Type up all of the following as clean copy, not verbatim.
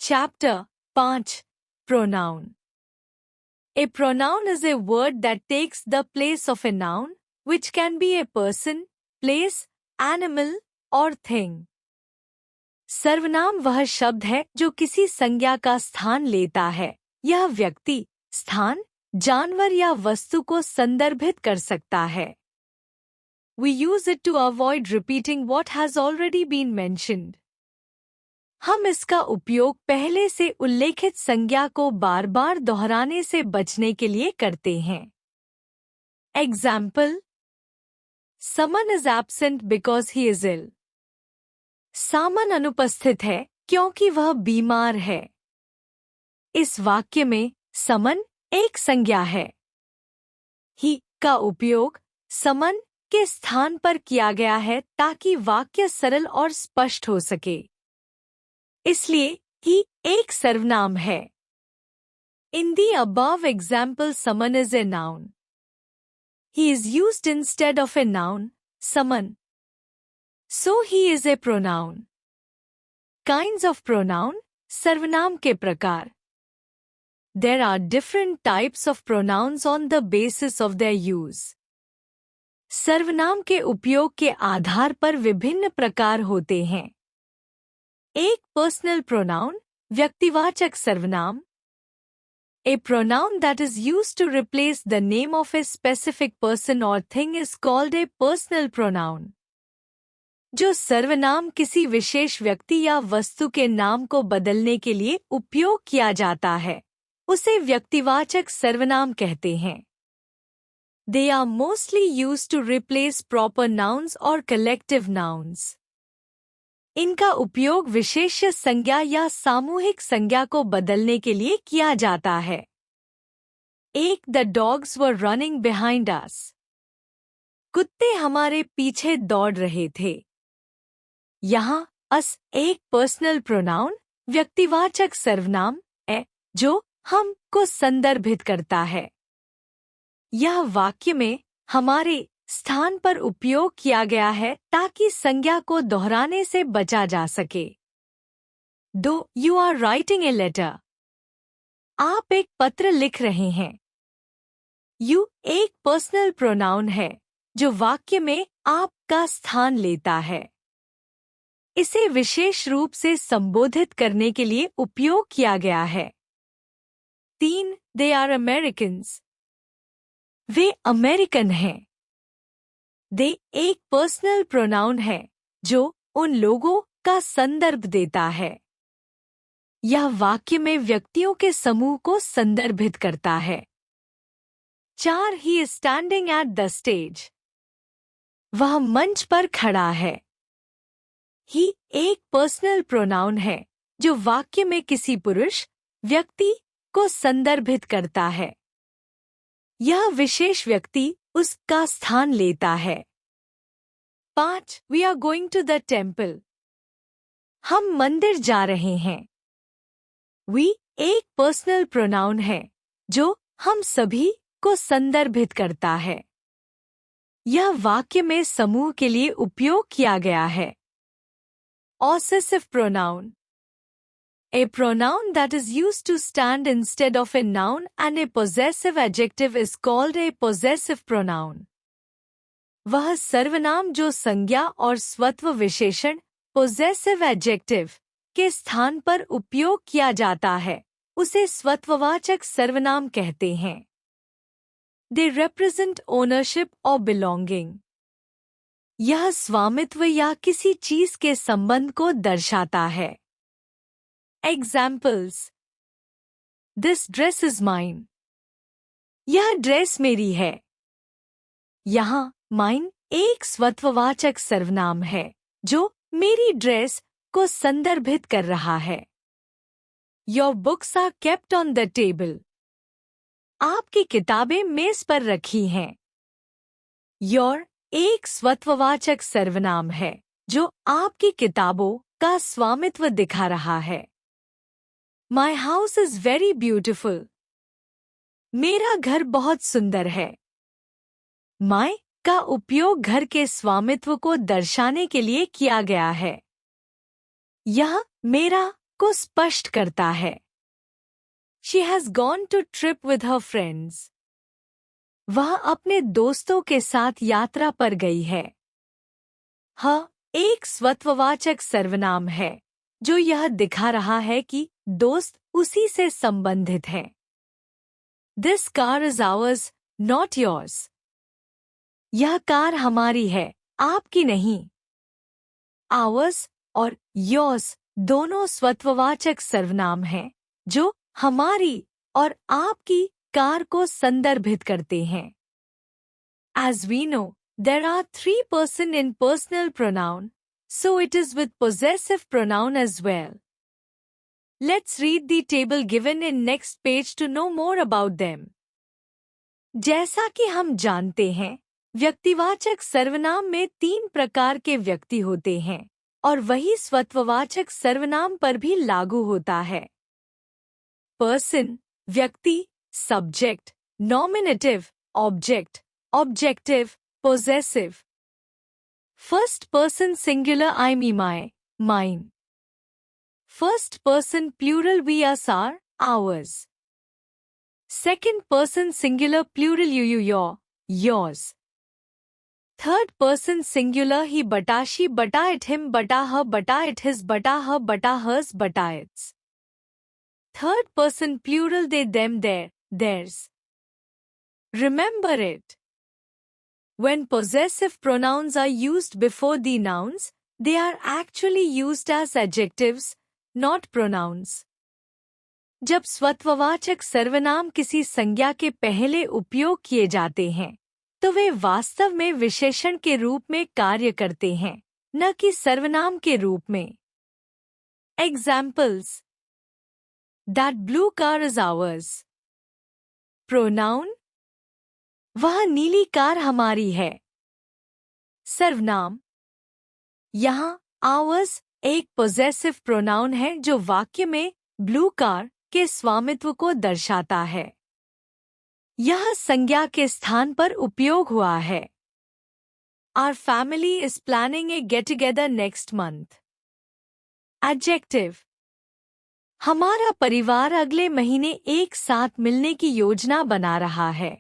Chapter 5 Pronoun. A pronoun is a word that takes the place of a noun, which can be a person, place, animal or thing. सर्वनाम वह शब्द है जो किसी संज्ञा का स्थान लेता है। यह व्यक्ति, स्थान, जानवर या वस्तु को संदर्भित कर सकता है। We use it to avoid repeating what has already been mentioned. हम इसका उपयोग पहले से उल्लेखित संज्ञा को बार बार दोहराने से बचने के लिए करते हैं। Example: Someone is absent because he is ill. सामन अनुपस्थित है क्योंकि वह बीमार है। इस वाक्य में समन एक संज्ञा है। ही का उपयोग समन के स्थान पर किया गया है ताकि वाक्य सरल और स्पष्ट हो सके। इसलिए ही एक सर्वनाम है। In the above example, someone is a noun. He is used instead of a noun, someone. So he is a pronoun. Kinds of pronoun, सर्वनाम के प्रकार. There are different types of pronouns on the basis of their use. सर्वनाम के उपयोग के आधार पर विभिन्न प्रकार होते हैं। एक पर्सनल प्रोनाउन, व्यक्तिवाचक सर्वनाम। A pronoun that is used to replace the name of a specific person or thing is called a personal pronoun. जो सर्वनाम किसी विशेष व्यक्ति या वस्तु के नाम को बदलने के लिए उपयोग किया जाता है, उसे व्यक्तिवाचक सर्वनाम कहते हैं। They are mostly used to replace proper nouns or collective nouns. इनका उपयोग विशेष्य संज्ञा या सामूहिक संज्ञा को बदलने के लिए किया जाता है। एक The dogs were running behind us. कुत्ते हमारे पीछे दौड़ रहे थे। यहाँ अस एक पर्सनल प्रोनाउन, व्यक्तिवाचक सर्वनाम है जो हम को संदर्भित करता है। यह वाक्य में हमारे स्थान पर उपयोग किया गया है ताकि संज्ञा को दोहराने से बचा जा सके। दो You are writing a letter. आप एक पत्र लिख रहे हैं। You एक पर्सनल प्रोनाउन है जो वाक्य में आप का स्थान लेता है। इसे विशेष रूप से संबोधित करने के लिए उपयोग किया गया है। 3 They are Americans. Way American हैं। दे एक पर्सनल प्रोनाउन है जो उन लोगों का संदर्भ देता है। यह वाक्य में व्यक्तियों के समूह को संदर्भित करता है। 4 He is standing at the stage. वह मंच पर खड़ा है। ही एक पर्सनल प्रोनाउन है जो वाक्य में किसी पुरुष, व्यक्ति को संदर्भित करता है। यह विशेष व्यक्ति उसका स्थान लेता है। 5 We are going to the temple. हम मंदिर जा रहे हैं। We एक पर्सनल प्रोनाउन है जो हम सभी को संदर्भित करता है। यह वाक्य में समूह के लिए उपयोग किया गया है। Possessive pronoun. A pronoun that is used to stand instead of a noun and a possessive adjective is called a possessive pronoun. वह सर्वनाम जो संज्ञा और स्वत्व विशेषण possessive adjective के स्थान पर उपयोग किया जाता है, उसे स्वत्ववाचक सर्वनाम कहते हैं। They represent ownership or belonging. यह स्वामित्व या किसी चीज के संबंध को दर्शाता है। Examples: This dress is mine. यह ड्रेस मेरी है। यहाँ mine एक स्वत्ववाचक सर्वनाम है जो मेरी ड्रेस को संदर्भित कर रहा है। Your books are kept on the table. आपकी किताबें मेज पर रखी हैं। Your एक स्वत्ववाचक सर्वनाम है जो आपकी किताबों का स्वामित्व दिखा रहा है। My house is very beautiful. मेरा घर बहुत सुंदर है। My का उपयोग घर के स्वामित्व को दर्शाने के लिए किया गया है। यह मेरा को स्पष्ट करता है। She has gone to trip with her friends. वह अपने दोस्तों के साथ यात्रा पर गई है। ह एक स्वत्ववाचक सर्वनाम है जो यह दिखा रहा है कि दोस्त उसी से संबंधित हैं। This car is ours, not yours. यह कार हमारी है, आपकी नहीं। Ours और yours दोनों स्वत्ववाचक सर्वनाम हैं जो हमारी और आपकी कार को संदर्भित करते हैं। As we know, there are 3 persons in personal pronoun, so it is with possessive pronoun as well. Let's read the table given in next page to know more about them. जैसा कि हम जानते हैं, व्यक्तिवाचक सर्वनाम में 3 प्रकार के व्यक्ति होते हैं और वही स्वत्ववाचक सर्वनाम पर भी लागू होता है। पर्सन व्यक्ति, subject, nominative object, objective, possessive. First person singular I, me, my, mine. First person plural we, us, our, ours. Second person singular plural you, your, yours. Third person singular he, bata, she, bata, it, him, bata, her, bata, it, his, bata, her, bata, hers, bata, its. Third person plural they, them, their, theirs. Remember it. When possessive pronouns are used before the nouns, they are actually used as adjectives, not pronouns. जब स्वत्ववाचक सर्वनाम किसी संज्ञा के पहले उपयोग किए जाते हैं, तो वे वास्तव में विशेषण के रूप में कार्य करते हैं, न कि सर्वनाम के रूप में। Examples: That blue car is ours. Pronoun: वह नीली कार हमारी है। सर्वनाम: यहाँ ours एक possessive pronoun है जो वाक्य में ब्लू कार के स्वामित्व को दर्शाता है। यह संज्ञा के स्थान पर उपयोग हुआ है। Our family is planning a get-together next month. Adjective: हमारा परिवार अगले महीने एक साथ मिलने की योजना बना रहा है।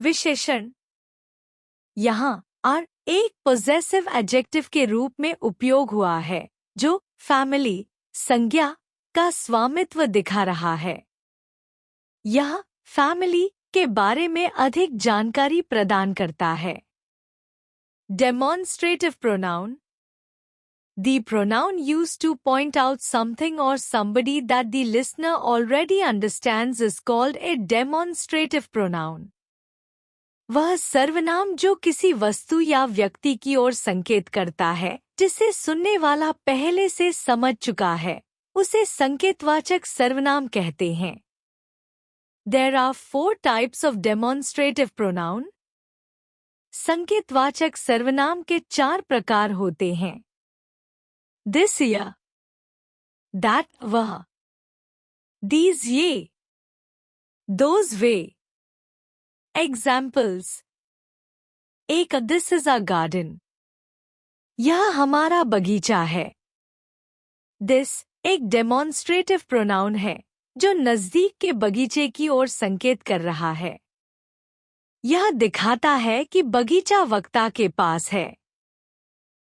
विशेषण: यहाँ आर एक possessive adjective के रूप में उपयोग हुआ है जो family संज्ञा का स्वामित्व दिखा रहा है। यह family के बारे में अधिक जानकारी प्रदान करता है। Demonstrative pronoun: The pronoun used to point out something or somebody that the listener already understands is called a demonstrative pronoun. वह सर्वनाम जो किसी वस्तु या व्यक्ति की ओर संकेत करता है जिसे सुनने वाला पहले से समझ चुका है, उसे संकेतवाचक सर्वनाम कहते हैं। There are 4 types of demonstrative pronoun. संकेतवाचक सर्वनाम के 4 प्रकार होते हैं। This यह, that वह, these ये, those वे। Examples: एक This is a garden. यह हमारा बगीचा है। This एक डेमोन्स्ट्रेटिव प्रोनाउन है जो नजदीक के बगीचे की ओर संकेत कर रहा है। यह दिखाता है कि बगीचा वक्ता के पास है।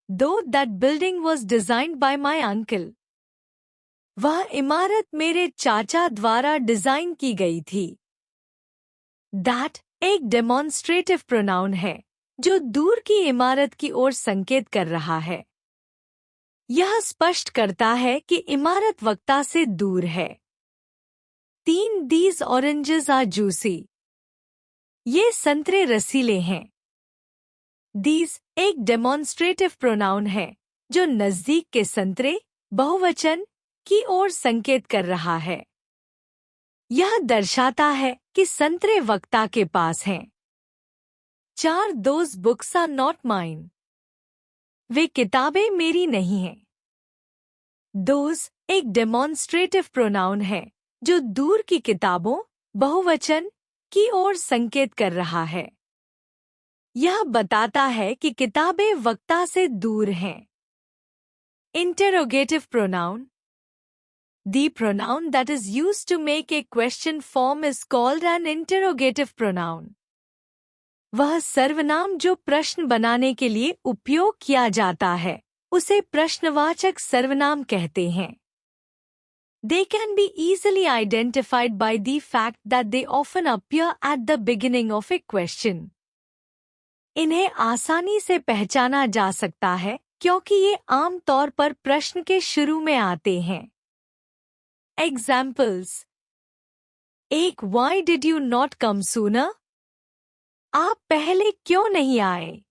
Though that building was designed by my uncle. वह इमारत मेरे चाचा द्वारा डिजाइन की गई थी। That एक डेमोन्स्ट्रेटिव प्रोनाउन है जो दूर की इमारत की ओर संकेत कर रहा है। यह स्पष्ट करता है कि इमारत वक्ता से दूर है। 3 These oranges are juicy. ये संतरे रसीले हैं। These एक डेमोन्स्ट्रेटिव प्रोनाउन है जो नजदीक के संतरे बहुवचन की ओर संकेत कर रहा है। यह दर्शाता है कि संतरे वक्ता के पास हैं। 4 Those books are not mine. वे किताबें मेरी नहीं हैं। Those एक डेमोन्स्ट्रेटिव प्रोनाउन है जो दूर की किताबों बहुवचन की ओर संकेत कर रहा है। यह बताता है कि किताबें वक्ता से दूर हैं। Interrogative pronoun: The pronoun that is used to make a question form is called an interrogative pronoun. वह सर्वनाम जो प्रश्न बनाने के लिए उपयोग किया जाता है उसे प्रश्नवाचक सर्वनाम कहते हैं. They can be easily identified by the fact that they often appear at the beginning of a question. इन्हें आसानी से पहचाना जा सकता है क्योंकि ये आम तौर पर प्रश्न के शुरू में आते हैं. Examples. एक Why did you not come sooner? आप पहले क्यों नहीं आए?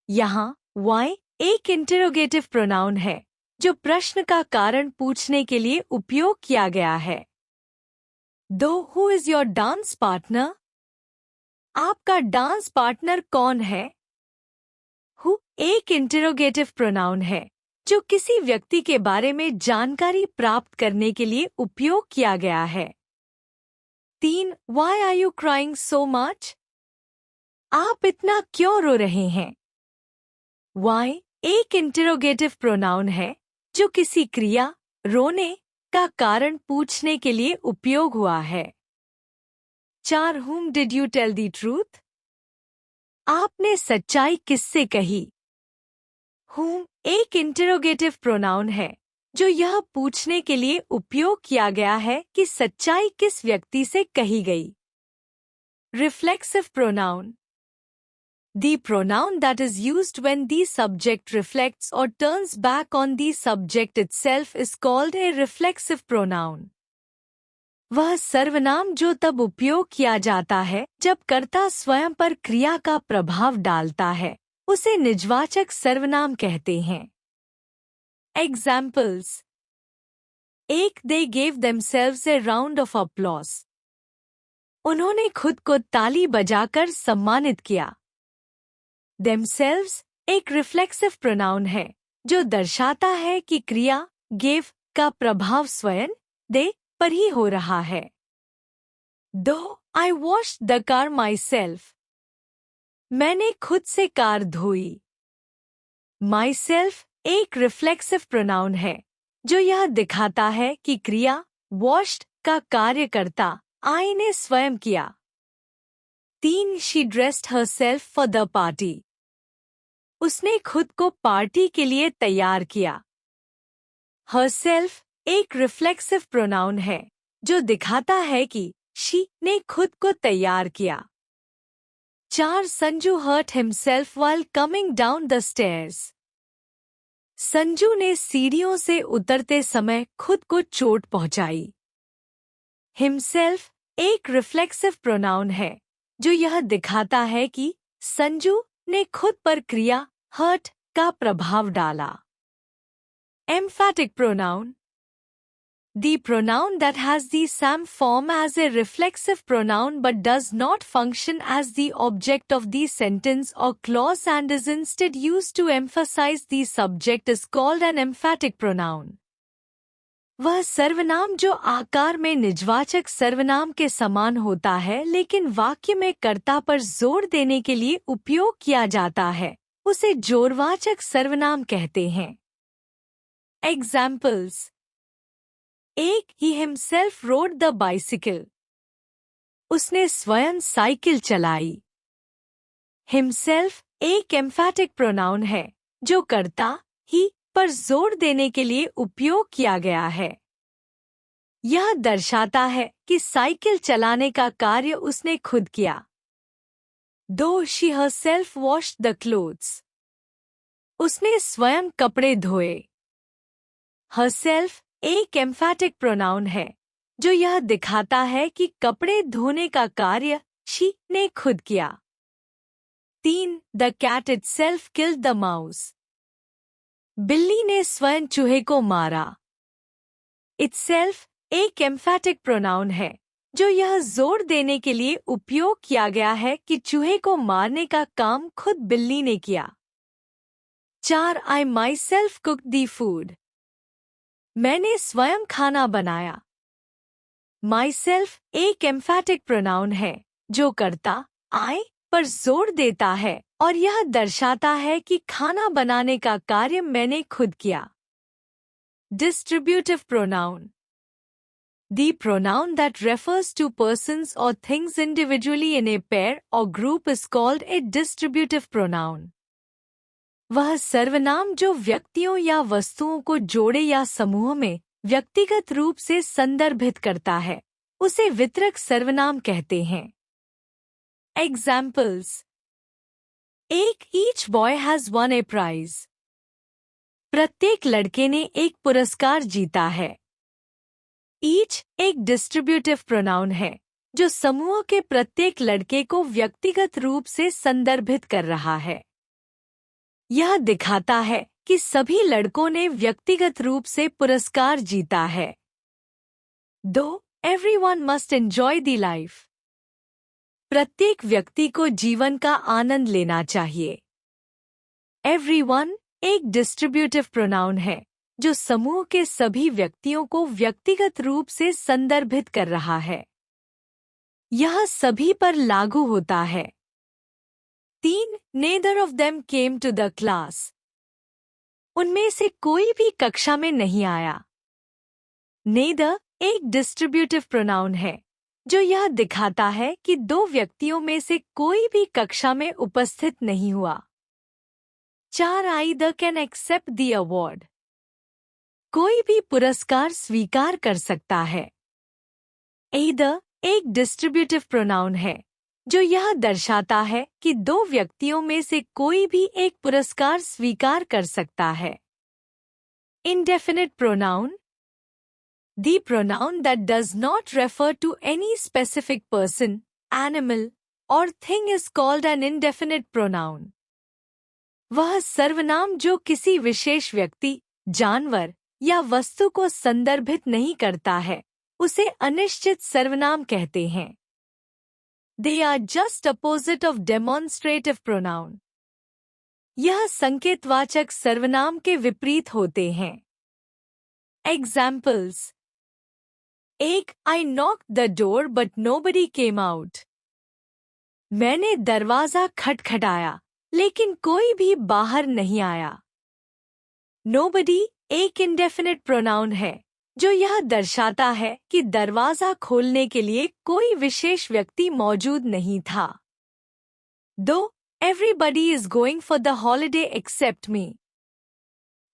यहाँ Why एक इंटरोगेटिव प्रोनाउन है जो प्रश्न का कारण पूछने के लिए उपयोग किया गया है. दो who is your dance partner? आपका डांस पार्टनर कौन है? हु एक इंटरोगेटिव प्रोनाउन है जो किसी व्यक्ति के बारे में जानकारी प्राप्त करने के लिए उपयोग किया गया है. 3. Why are you crying so much? आप इतना क्यों रो रहे हैं? Why एक इंटरोगेटिव प्रोनाउन है जो किसी क्रिया रोने का कारण पूछने के लिए उपयोग हुआ है. 4. Whom did you tell the truth? आपने सच्चाई किससे कही? Whom एक इंटरोगेटिव प्रोनाउन है जो यह पूछने के लिए उपयोग किया गया है कि सच्चाई किस व्यक्ति से कही गई. Reflexive pronoun. The pronoun that is used when the subject reflects or turns back on the subject itself is called a reflexive pronoun. वह सर्वनाम जो तब उपयोग किया जाता है जब कर्ता स्वयं पर क्रिया का प्रभाव डालता है उसे निजवाचक सर्वनाम कहते हैं. Examples. एक They gave themselves a round of applause. उन्होंने खुद को ताली बजाकर सम्मानित किया. Themselves एक रिफ्लेक्सिव प्रोनाउन है जो दर्शाता है कि क्रिया gave का प्रभाव स्वयं they पर ही हो रहा है. Though I washed the car myself. मैंने खुद से कार धोई. Myself एक रिफ्लेक्सिव प्रोनाउन है जो यह दिखाता है कि क्रिया washed का कार्यकर्ता I ने स्वयं किया. 3. She dressed herself for the party. उसने खुद को पार्टी के लिए तैयार किया. Herself एक रिफ्लेक्सिव प्रोनाउन है जो दिखाता है कि she ने खुद को तैयार किया. 4. Sanju hurt himself while coming down the stairs. Sanju ने सीढ़ियों से उतरते समय खुद को चोट पहुंचाई. Himself एक रिफ्लेक्सिव प्रोनाउन है जो यह दिखाता है कि संजू ने खुद पर क्रिया hurt का प्रभाव डाला. Emphatic pronoun. The pronoun that has the same form as a reflexive pronoun but does not function as the object of the sentence or clause and is instead used to emphasize the subject is called an emphatic pronoun. वह सर्वनाम जो आकार में निजवाचक सर्वनाम के समान होता है लेकिन वाक्य में कर्ता पर जोर देने के लिए उपयोग किया जाता है उसे जोरवाचक सर्वनाम कहते हैं. Examples. एक He himself rode the bicycle. उसने स्वयं साइकिल चलाई. Himself एक emphatic pronoun है जो कर्ता he पर जोर देने के लिए उपयोग किया गया है. यह दर्शाता है कि साइकिल चलाने का कार्य उसने खुद किया. Though she herself washed the clothes. उसने स्वयं कपड़े धोए. Herself एक emphatic pronoun है जो यह दिखाता है कि कपड़े धोने का कार्य she ने खुद किया. 3. The cat itself killed the mouse. बिल्ली ने स्वयं चूहे को मारा. Itself एक emphatic pronoun है जो यह जोर देने के लिए उपयोग किया गया है कि चूहे को मारने का काम खुद बिल्ली ने किया. 4. I myself cooked the food. मैंने स्वयं खाना बनाया. Myself एक emphatic pronoun है जो कर्ता I पर जोर देता है और यह दर्शाता है कि खाना बनाने का कार्य मैंने खुद किया. Distributive pronoun. The pronoun that refers to persons or things individually in a pair or group is called a distributive pronoun. वह सर्वनाम जो व्यक्तियों या वस्तुओं को जोड़े या समूह में व्यक्तिगत रूप से संदर्भित करता है, उसे वितरक सर्वनाम कहते हैं। Examples. Each boy has won a prize. प्रत्येक लड़के ने एक पुरस्कार जीता है। Each एक डिस्ट्रीब्यूटिव प्रोनाउन है जो समूह के प्रत्येक लड़के को व्यक्तिगत रूप से संदर्भित कर रहा है। यह दिखाता है कि सभी लड़कों ने व्यक्तिगत रूप से पुरस्कार जीता है। Though everyone must enjoy the life. प्रत्येक व्यक्ति को जीवन का आनंद लेना चाहिए। Everyone एक डिस्ट्रीब्यूटिव प्रोनाउन है जो समूह के सभी व्यक्तियों को व्यक्तिगत रूप से संदर्भित कर रहा है। यह सभी पर लागू होता है। 3. Neither of them came to the class. उनमें से कोई भी कक्षा में नहीं आया। Neither एक डिस्ट्रीब्यूटिव प्रोनाउन है जो यह दिखाता है कि दो व्यक्तियों में से कोई भी कक्षा में उपस्थित नहीं हुआ। 4. Either can accept the award. कोई भी पुरस्कार स्वीकार कर सकता है। Either एक डिस्ट्रीब्यूटिव प्रोनाउन है जो यह दर्शाता है कि दो व्यक्तियों में से कोई भी एक पुरस्कार स्वीकार कर सकता है। Indefinite pronoun. The pronoun that does not refer to any specific person, animal, or thing is called an indefinite pronoun. वह सर्वनाम जो किसी विशेष व्यक्ति, जानवर या वस्तु को संदर्भित नहीं करता है, उसे अनिश्चित सर्वनाम कहते हैं। They are just opposite of demonstrative pronoun. यह संकेतवाचक सर्वनाम के विपरीत होते हैं। Examples. I knocked the door but nobody came out. मैंने दरवाजा खटखटाया, लेकिन कोई भी बाहर नहीं आया। Nobody एक इंडेफिनिट प्रोनाउन है जो यह दर्शाता है कि दरवाजा खोलने के लिए कोई विशेष व्यक्ति मौजूद नहीं था। Though everybody is going for the holiday except me.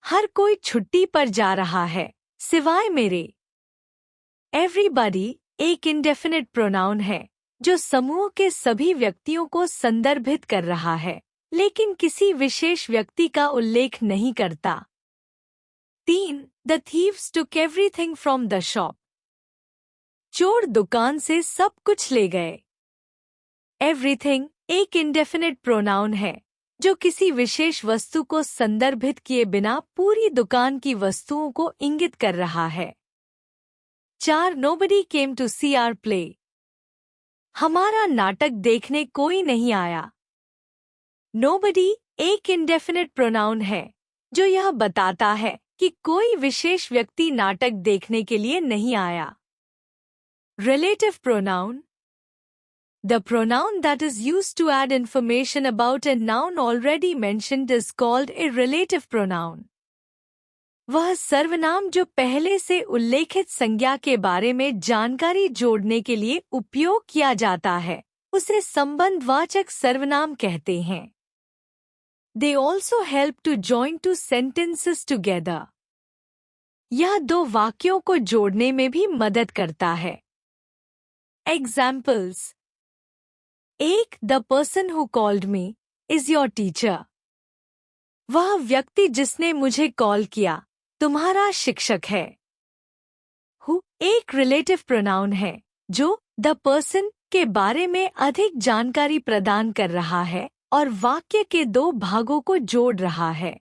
हर कोई छुट्टी पर जा रहा है, सिवाय मेरे। Everybody एक इंडेफिनिट प्रोनाउन है जो समूह के सभी व्यक्तियों को संदर्भित कर रहा है, लेकिन किसी विशेष व्यक्ति का उल्लेख नहीं करता। 3. The thieves took everything from the shop. चोर दुकान से सब कुछ ले गए। Everything एक इंडेफिनिट प्रोनाउन है जो किसी विशेष वस्तु को संदर्भित किए बिना पूरी दुकान की वस्तुओं को इंगित कर रहा है। 4. Nobody came to see our play. हमारा नाटक देखने कोई नहीं आया। Nobody एक इंडेफिनिट प्रोनाउन है जो यह बताता है कि कोई विशेष व्यक्ति नाटक देखने के लिए नहीं आया। Relative pronoun. The pronoun that is used to add information about a noun already mentioned is called a relative pronoun. वह सर्वनाम जो पहले से उल्लेखित संज्ञा के बारे में जानकारी जोड़ने के लिए उपयोग किया जाता है, उसे संबंधवाचक सर्वनाम कहते हैं। They also help to join two sentences together. यह दो वाक्यों को जोड़ने में भी मदद करता है। Examples. The person who called me is your teacher. वह व्यक्ति जिसने मुझे कॉल किया, तुम्हारा शिक्षक है। Who एक रिलेटिव प्रोनाउन है जो the person के बारे में अधिक जानकारी प्रदान कर रहा है और वाक्य के दो भागों को जोड़ रहा है।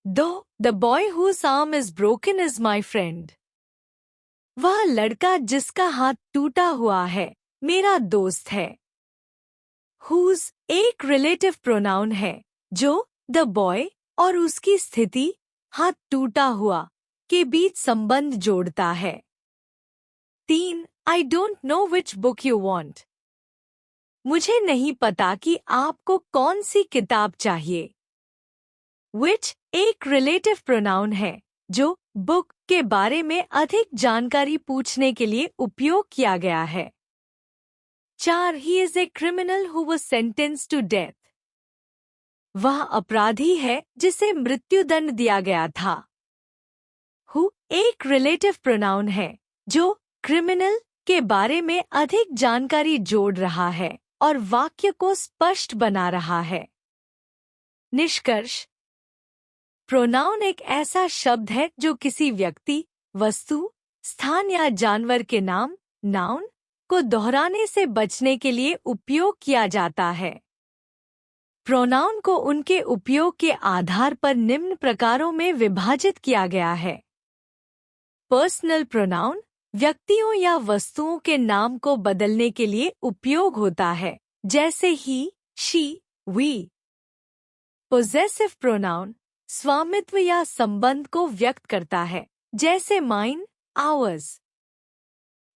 Though the boy whose arm is broken is my friend. वह लड़का जिसका हाथ टूटा हुआ है, मेरा दोस्त है। Whose एक रिलेटिव प्रोनाउन है जो the boy और उसकी स्थिति, हाथ टूटा हुआ, के बीच संबंध जोड़ता है। 3. I don't know which book you want. मुझे नहीं पता कि आपको कौन सी किताब चाहिए। Which एक रिलेटिव प्रोनाउन है जो बुक के बारे में अधिक जानकारी पूछने के लिए उपयोग किया गया है। 4. He is a criminal who was sentenced to death. वह अपराधी है जिसे मृत्युदंड दिया गया था। Who एक रिलेटिव प्रोनाउन है जो क्रिमिनल के बारे में अधिक जानकारी जोड़ रहा है और वाक्य को स्पष्ट बना रहा है। निष्कर्ष, प्रोनाउन एक ऐसा शब्द है जो किसी व्यक्ति, वस्तु, स्थान या जानवर के नाम, नाउन, को दोहराने से बचने के लिए उपयोग किया जाता है। प्रोनाउन को उनके उपयोग के आधार पर निम्न प्रकारों में विभाजित किया गया है। पर्सनल प्रोनाउन व्यक्तियों या वस्तुओं के नाम को बदलने के लिए उपयोग होता है, जैसे ही, शी, वी। पोजेसिव प्रोनाउन स्वामित्व या संबंध को व्यक्त करता है, जैसे माइन, आवर्स।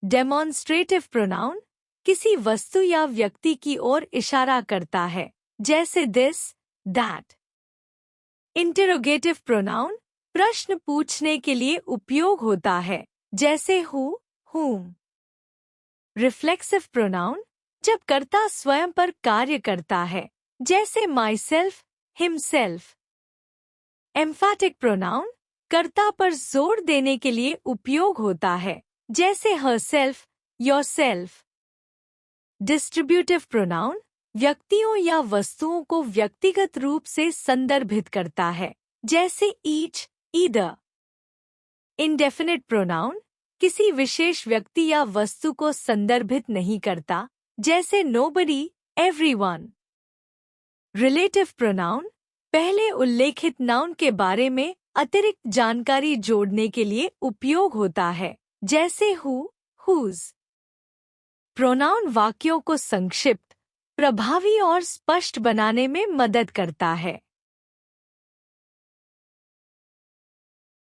डेमोन्स्ट्रेटिव प्रोनाउन किसी वस्तु या व्यक्ति की ओर इशारा करता है, जैसे दिस, दैट। इंटेरोगेटिव प्रोनाउन प्रश्न पूछने के लिए उपयोग होता है, जैसे हु, whom। रिफ्लेक्सिव प्रोनाउन जब कर्ता स्वयं पर कार्य करता है, जैसे माईसेल्फ, हिमसेल्फ। एम्फैटिक प्रोनाउन कर्ता पर जोर देने के लिए उपयोग होता है, जैसे हरसेल्फ, योरसेल्फ। डिस्ट्रीब्यूटिव प्रोनाउन व्यक्तियों या वस्तुओं को व्यक्तिगत रूप से संदर्भित करता है, जैसे ईच, ईदर। इंडेफिनिट प्रोनाउन किसी विशेष व्यक्ति या वस्तु को संदर्भित नहीं करता, जैसे नोबडी, एवरीवन। रिलेटिव प्रोनाउन पहले उल्लेखित नाउन के बारे में अतिरिक्त जानकारी जोड़ने के लिए उपयोग होता है, जैसे हु, हुज। प्रोनाउन वाक्यों को संक्षिप्त, प्रभावी और स्पष्ट बनाने में मदद करता है।